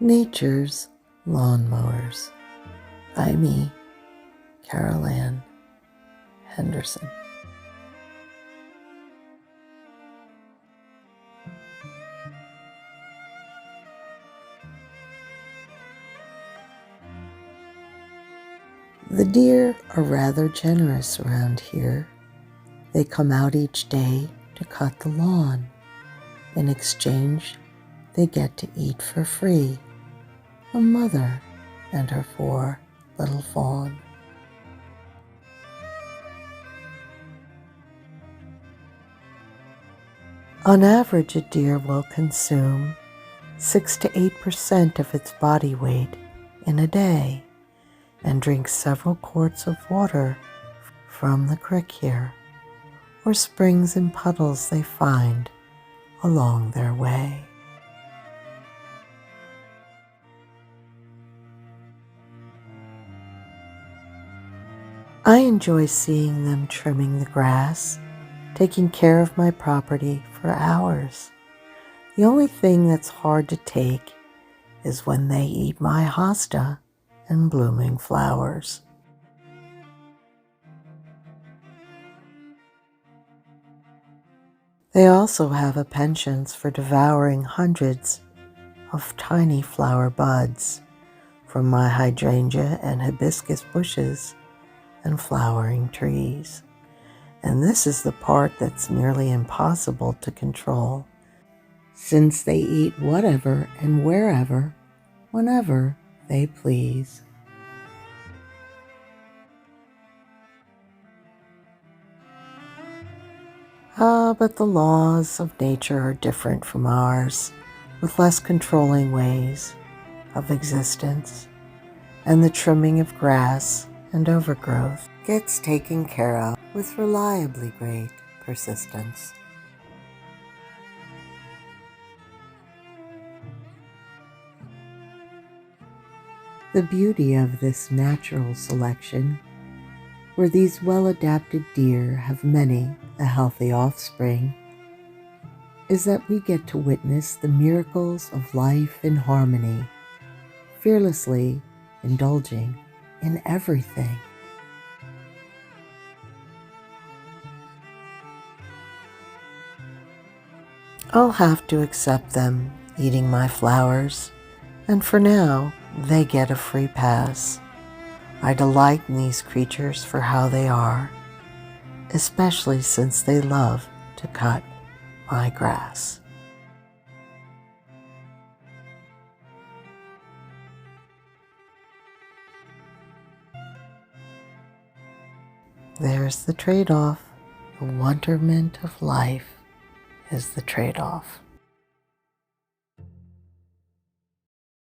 Nature's Lawnmowers by me, Henderson. The deer are rather generous around here. They come out each day to cut the lawn. In exchange, they get to eat for free a mother and her 4 little fawn. On average, a deer will consume 6 to 8% of its body weight in a day and drink several quarts of water from the creek here, or springs and puddles they find along their way. I enjoy seeing them trimming the grass, taking care of my property for hours. The only thing that's hard to take is when they eat my hosta and blooming flowers. They also have a penchant for devouring hundreds of tiny flower buds from my hydrangea and hibiscus bushes and flowering trees. And this is the part that's nearly impossible to control, since they eat whatever and wherever, whenever they please. But the laws of nature are different from ours, with less controlling ways of existence, and the trimming of grass and overgrowth gets taken care of with reliably great persistence. The beauty of this natural selection, where these well-adapted deer have many a healthy offspring, is that we get to witness the miracles of life in harmony, fearlessly indulging in everything. I'll have to accept them eating my flowers, and for now, they get a free pass. I delight in these creatures for how they are, especially since they love to cut my grass. There's the trade-off. The wonderment of life is the trade-off.